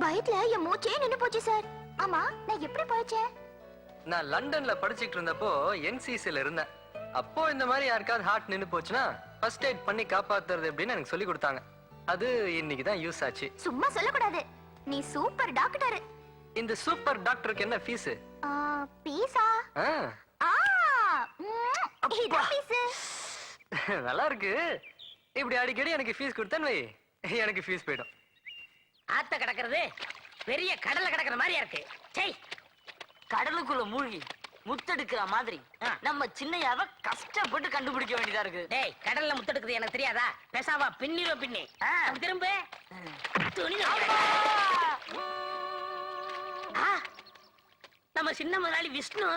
வயித்துல என் மூச்சே நின்னு போச்சு சார். ஆமா, நான் எப்படி போயிச்சேன்? நான் லண்டன்ல படிச்சிட்டு இருந்தப்போ என்சிசில இருந்தேன். அப்போ இந்த மாதிரி யாருக்காவது ஹார்ட் நின்னு போச்சுன்னா ஃபர்ஸ்ட் எய்ட் பண்ணி காப்பாத்துறது எப்படின்னு எனக்கு சொல்லி கொடுத்தாங்க. அது இன்னைக்கு தான் யூஸ் ஆச்சு. சும்மா சொல்லக்கூடாது. நீ சூப்பர் டாக்டர். இந்த சூப்பர் டாக்டருக்கு என்ன ஃபீஸ்? பீஸா? இதான் பீஸ். நல்லா இருக்கு. இப்படி அடிக்கடி எனக்கு ஃபீஸ் கொடுத்தேன்னு வை, எனக்கு ஃபீஸ் போயிடும். ஆத்த கிடக்கிறது பெரிய கடல்ல கிடக்குற மாதிரியா இருக்கு. செய், கடலுக்குள்ள மூழ்கி முத்தெடுக்கிற மாதிரி நம்ம சின்னையாவ கஷ்டப்பட்டு கண்டுபிடிக்க வேண்டியதா இருக்கு. டேய், கடல்ல முத்தெடுக்குது எனக்கு தெரியாதா? பேசாவா பின்னிரோ பின்னி திரும்ப துணி. நம்ம சின்ன முதலாளி விஷ்ணு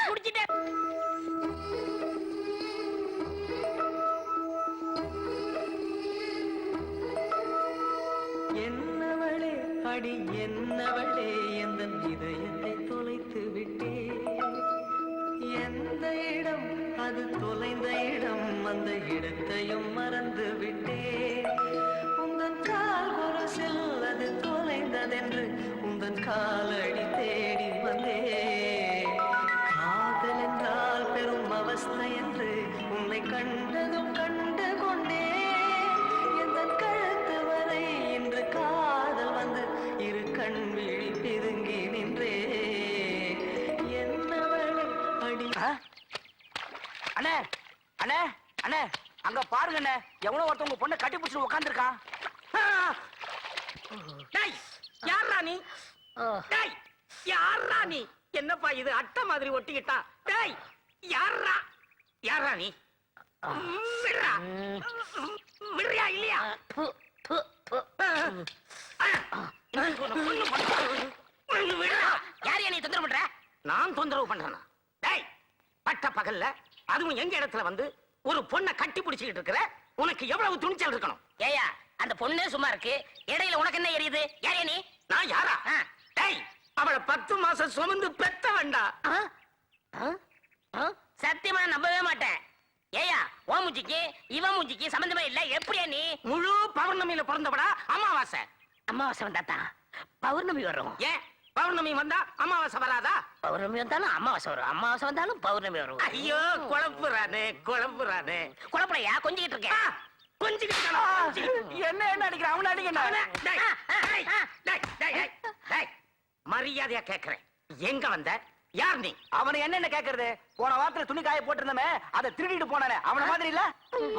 குடிச்சிட்டேன். என்னவளே அடி என்னவளே எந்த இதயத்தை தொலைத்து விட்டே. எந்த இடம் அது தொலைந்த இடம், அந்த இடத்தையும் மறந்து விட்டே. உந்தன் கால் கொலுசில் அது தொலைந்ததென்று உந்தன் காலடி தேடி வந்தே. காதல் என்றால் பெரும் அவஸ்தை என்று உன்னை கண்டதும் கண்டு கொண்டே. எந்த கழுத்து வரை இன்று காதல் வந்து இரு கண் விழி பிதுங்கி நின்றே. என்னவளே அடி. அண்ணே அண்ணே அண்ணே, அங்க பாருங்க அண்ணே, எவனோ ஒருத்தவங்க பொண்ணை கட்டி பிடிச்சு உட்காந்துருக்கான். யாரா நீ? யாரா நீ? என்னப்பா இது அட்டை மாதிரி ஒட்டிக்கிட்டா? டேய், யாரா யாரா நீ? விடுறா விடுறியா இல்லையா? யாரையா நீ தொந்தரவு பண்ற? நான் தொந்தரவு பண்றேனா? டேய், பட்ட பகல்ல அதுவும் எங்க இடத்துல வந்து ஒரு பொண்ணை கட்டி பிடிச்சிட்டு இருக்கிற, உனக்கு எவ்வளவு துணிச்சல் இருக்கணும்? ஏயா, அந்த பொண்ணே சும்மா இருக்கு, இடையில உனக்கு என்ன எரியுது? யாரே நீ? நான் யாரா? டேய், அவளை 10 மாசம் சுமந்து பெத்த வேண்டாம். சத்தியமா நம்பவே மாட்டேன். ஏயா, ஓ மூஞ்சிக்கு இவன் மூஞ்சிக்கு சம்பந்தமே இல்ல. எப்படியா நீ? முழு பௌர்ணமியில பிறந்தவடா. அமாவாசை அமாவாசை வந்தாத்தா பௌர்ணமி வரும். ஏன் பௌர்ணமி வந்தா அமாவாசை வராதா? பௌர்ணமி வந்தாலும் அமாவாசை வரும், அமாவாசை வந்தாலும் பௌர்ணமி வரும். ஐயோ, குழப்புறானே குழப்புறானே. குழப்பலையா? கொஞ்சிக்கிட்டு இருக்கேன். என்ன என்ன அடிக்கிற? அவனை அடிக்க. மரியாதையா கேக்குறேன், எங்க வந்த? யார் நீ? அவனை என்னென்ன கேக்குறது? போன வாரத்துல துணி காய போட்டிருந்தமே, அதை திருடிட்டு போனானே, அவன மாதிரி இல்ல?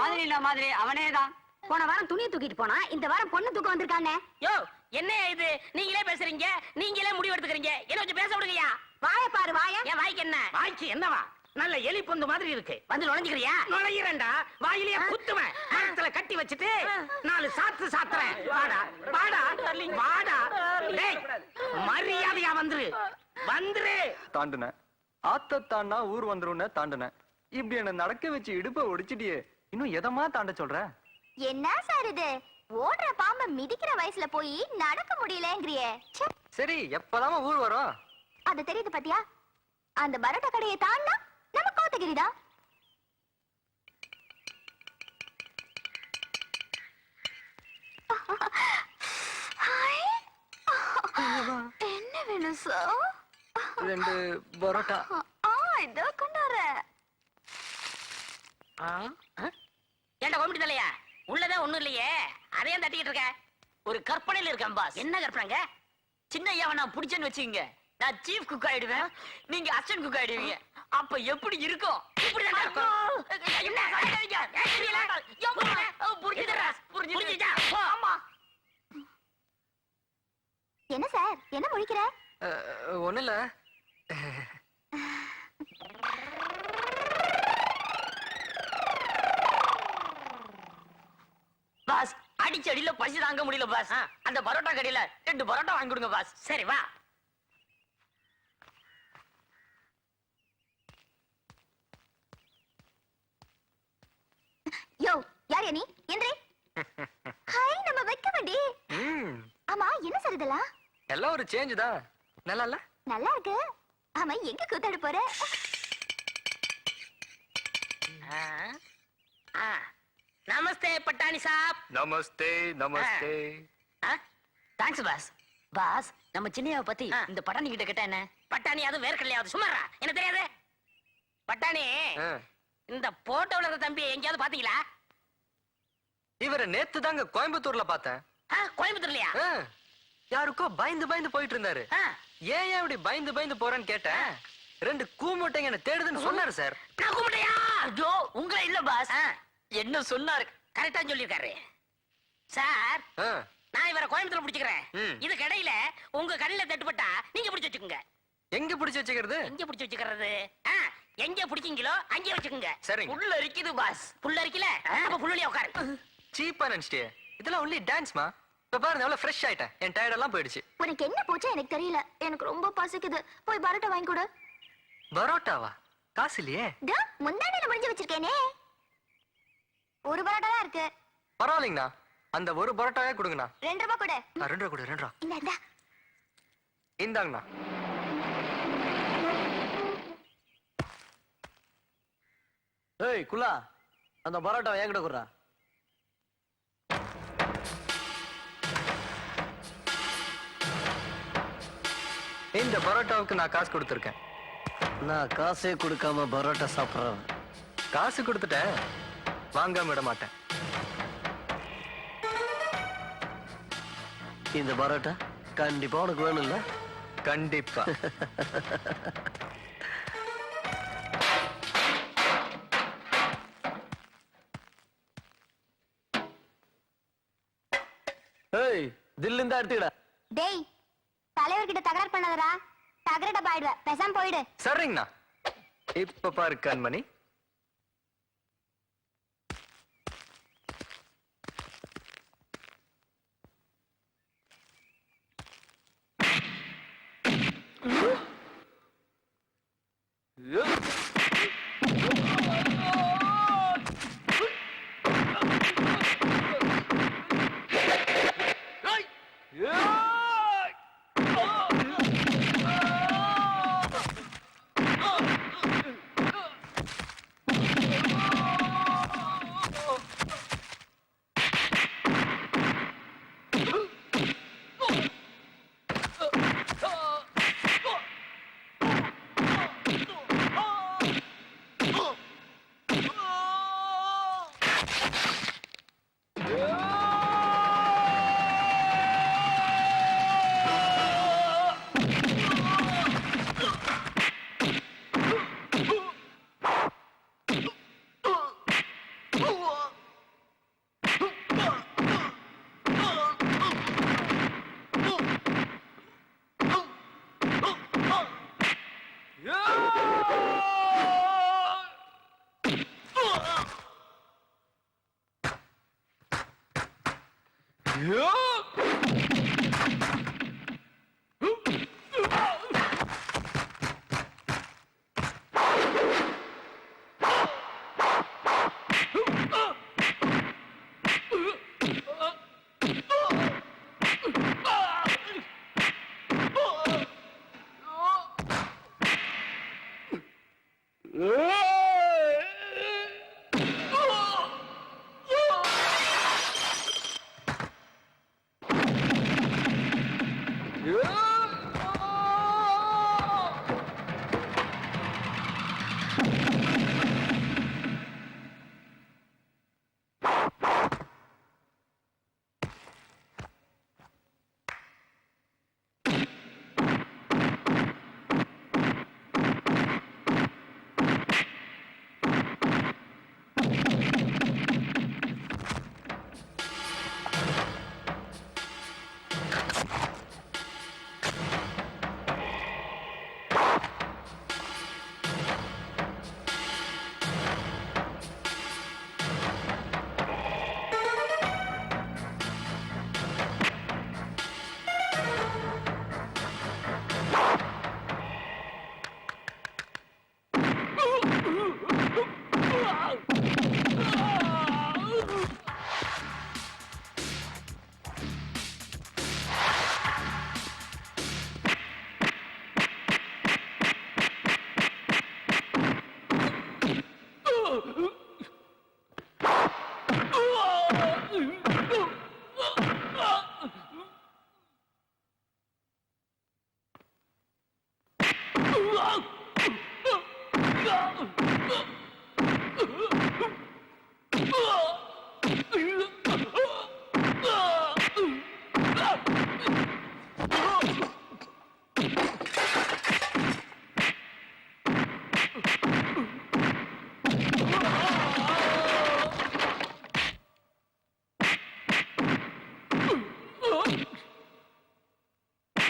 மாதிரி இல்ல மாதிரி அவனேதான். போன வாரம் துணியை தூக்கிட்டு போனா, இந்த வாரம் பொண்ணு தூக்க வந்திருக்கானே. யோ, என்ன இது? நீங்களே பேசுறீங்க, நீங்களே முடிவு எடுத்துக்கிறீங்க. என்ன கொஞ்சம் பேச விடுங்கயா. வாய பாரு வாய. என் வாய்க்கு என்ன? வாய்க்கு என்னவா? நல்ல எலி பொந்து மாதிரி இருக்கு. வந்து நுழைஞ்சுக்கிறியா? நுழையிறேன்டா, வாயிலேயே குத்துவேன். மரத்துல கட்டி வச்சுட்டு 4 சாத்து சாத்துறேன். வாடா வாடா வாடா. டேய், மரியாதையா வந்துரு வந்துரு. தாண்டுன ஆத்தாண்டா ஊர் வந்துருன்னு தாண்டுன. இப்படி என்ன நடக்க வச்சு இடுப்ப ஒடிச்சிட்டியே, இன்னும் எதமா தாண்ட சொல்ற? என்ன சார் இது? ஓடுற பாம்ப மிதிக்கிற வயசுல போய் நடக்க முடியலங்கறியே. சரி, எப்பதாம ஊர் வரும்? அது தெரியுது பாத்தியா? அந்த பரோட்டா கடையை தாண்டா நம்ம கோத்தகிரிதான். என்ன வேணும் சார்? 2 பரோட்டா. இதோ கொண்டார. ஏண்டா கோமிட்டி தலையா, உள்ளதான் ஒண்ணும் இல்லையே, அதையும் தட்டிக்கிட்டு இருக்க? ஒரு கற்பனையில இருக்கேன் பாஸ். என்ன கற்பனைங்க? சின்ன ஐயாவை நான் பிடிச்சேன்னு வச்சுங்க, நான் சீஃப் குக் ஆயிடுவேன், நீங்க அசிஸ்டன்ட் குக் ஆயிடுவீங்க. அப்ப எப்படி இருக்கும்? இப்படிதான் இருக்கும். என்ன சார், என்ன முழிக்கிற? ஒண்ணுல. பாஸ், அடிச்ச அடியில பசி தாங்க முடியல பாஸ். அந்த பரோட்டா கடையில 2 பரோட்டா வாங்கி கொடுங்க பாஸ். சரி வா. யோ, யார் நீ? எந்திரி. ஹாய், நம்ம வைக்க வேண்டி. ஆமா, என்ன சார் இதெல்லாம்? எல்லாம் ஒரு சேஞ்ச் தான். நல்லா இல்ல? நல்லா இருக்கு. ஆமா, எங்க கூத்தாட போற? நமஸ்காரம் நமஸ்தே பட்டாணி சாப். நமஸ்தே நமஸ்தே. Thanks boss. பாஸ் நம்ம சின்னையாவை பத்தி இந்த பட்டாணி கிட்ட கேட்டா என்ன? பட்டாணி அது வேர்க்கடலையாவது சும்மாரா என்ன தெரியாது. பட்டாணி ஆ. இந்த போட்டோல இருக்க தம்பி எங்கேயாவது பாத்தீங்களா? இவரை நேத்து தாங்க கோயம்புத்தூர்ல பார்த்தேன். கோயம்புத்தூர்லயா? ஆ. யாருக்கோ பயந்து பயந்து போயிட்டு இருந்தாரு. ஏன் இப்படி பயந்து பயந்து போறேன்னு கேட்டேன். 2 கூமுட்டைங்க என்ன தேடுதுன்னு சொன்னாரு சார். நான் கூப்பிட்டையா? ஐயோ உங்களை இல்ல பாஸ், என்ன சொன்னாரு? கரெக்டா சொல்லிருக்காரு சார். ஆ. நான் இவரை கோயம்புத்தூர்ல பிடிச்சுக்கிறேன். ம். இதுக்கு இடையில உங்க கண்ணில தட்டுப்பட்டா நீங்க பிடிச்சு வச்சுக்கோங்க. எங்க பிடிச்சு வச்சுக்கிறது? எங்க பிடிச்சு வச்சுக்கிறது? எங்க பிடிக்கீங்களோ அங்கே வச்சுக்கோங்க. சரிங்க. உள்ள இருக்குது பாஸ். புல்ல இருக்கல அப்ப புல்லுலயே உட்காரு. சீப்பா நினைச்சிட்டே. இதெல்லாம் ஒன்லி டான்ஸ்மா. இப்ப பாருங்க எவ்வளவு ஃப்ரெஷ் ஆயிட்டேன். என் டயர்ட் எல்லாம் போயிடுச்சு. உனக்கு என்ன போச்சா எனக்கு தெரியல. எனக்கு ரொம்ப பசிக்குது. போய் பரோட்டா வாங்கி கொடு. பரோட்டாவா? காசு இல்லையே. டா முந்தானையில முடிஞ்சு வச்சிருக்கேனே. ஒரு பரோட்டா தான் இருக்கு. பரவாயில்லைங்கண்ணா. அந்த ஒரு பரோட்டாவே கொடுங்கண்ணா. 2 ரூபாய் கொடு. 2 ரூபா கொடு. 2 ரூபா. இந்தா. இந்தாங்கண்ணா. ஏய் குல்லா, அந்த பரோட்டா என்கிட்ட குடுறா. இந்த பரோட்டாவுக்கு நான் காசு கொடுத்துருக்கேன். நான் காசே கொடுக்காம பரோட்டா சாப்பிடுறேன். காசு கொடுத்துட்டேன், வாங்காம விட மாட்டேன். இந்த பரோட்டா கண்டிப்பா உனக்கு வேணும்ல? கண்டிப்பா. ஏய் தில்லு இருந்தா எடுத்துக்கடா. டேய் தலைவர்கிட்ட தகராறு பண்ணாதடா. தகரட பாய்டுவ. பேசாம போயிடு. சரிங்கண்ணா. இப்ப பாரு கண்மணி.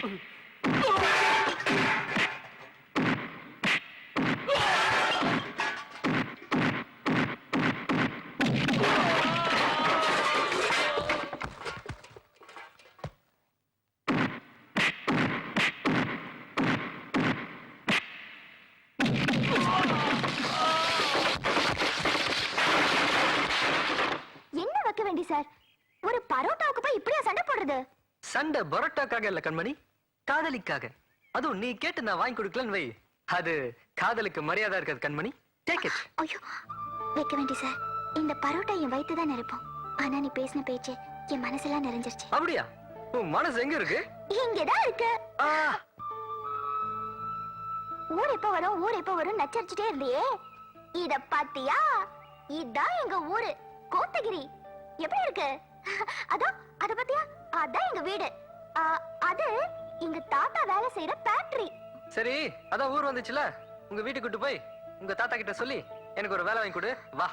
என்ன வைக்க வேண்டி சார்? ஒரு பரோட்டாவுக்கு போய் இப்படியா சண்டை போடுறது? சண்டை பரோட்டாக்காக இல்ல கண்மணி, காதலிக்காக. அதுவும் நீ கேட்டு நான் வாங்கி கொடுக்கலன்னு வை, அது காதலுக்கு மரியாதை இருக்காது கண்மணி. Take it. ஐயோ, வைக்க வேண்டி சார். இந்த பரோட்டா என் வயித்து தான் நிரப்பும். ஆனா நீ பேசின பேச்சு என் மனசெல்லாம் நிறைஞ்சிருச்சு. அப்படியா? உன் மனசு எங்க இருக்கு? இங்கதான் இருக்கு. ஆ, ஊர் எப்ப வரும் ஊர் எப்ப வரும் நச்சரிச்சுட்டே இருந்தியே, இத பாத்தியா? இதான் எங்க ஊரு கோத்தகிரி. எப்படி இருக்கு? அதோ அத பாத்தியா? அதான் எங்க வீடு. அது எங்க தாத்தா வேலை செய்யற ஃபேக்டரி. சரி, அதான் ஊர் வந்துச்சுல, உங்க வீட்டுக்கு கூட்டு போய் உங்க தாத்தா கிட்ட சொல்லி எனக்கு ஒரு வேலை வாங்கி கொடு. வா.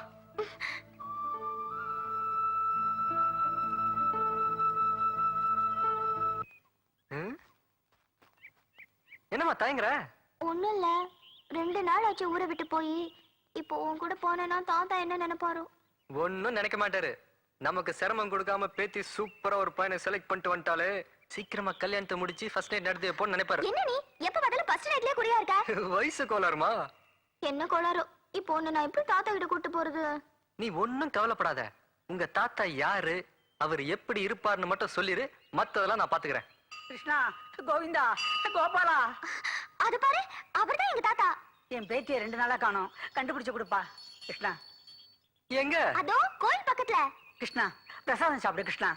ம்? என்னம்மா தயங்குற? ஒண்ணும் இல்ல, 2 நாள் ஆச்சு ஊரை விட்டு போய். இப்போ உன் கூட போனேன்னா தாத்தா என்ன நினைப்பாரோ? ஒன்னும் நினைக்க மாட்டாரு. நமக்கு சிரமம் கொடுக்காம பேத்தி சூப்பரா ஒரு பையனை செலக்ட் பண்ணிட்டு வந்துட்டாலே, சீக்கிரமா கல்யாணத்தை முடிச்சு ஃபர்ஸ்ட் நைட் நடத்தி வைப்போம்னு நினைப்பாரு. என்ன நீ எப்ப பார்த்தாலும் ஃபர்ஸ்ட் நைட்லயே குறியா இருக்க? வயசு கோளாறுமா? என்ன கோளாரோ? இப்போ உன்னை நான் எப்படி தாத்தா கிட்ட கூட்டு போறது? நீ ஒன்னும் கவலைப்படாத. உங்க தாத்தா யாரு, அவர் எப்படி இருப்பாருன்னு மட்டும் சொல்லிரு, மத்ததெல்லாம் நான் பாத்துக்கிறேன். கிருஷ்ணா, கோவிந்தா, கோபாலா, அது பாரு, அவர்தான் எங்க தாத்தா. என் பேத்தியை 2 நாளா காணோம். கண்டுபிடிச்சு கொடுப்பா. கிருஷ்ணா, எங்க? அதோ கோயில் பக்கத்துல. கிருஷ்ணா, பிரசாதம் சாப்பிடு. கிருஷ்ணா,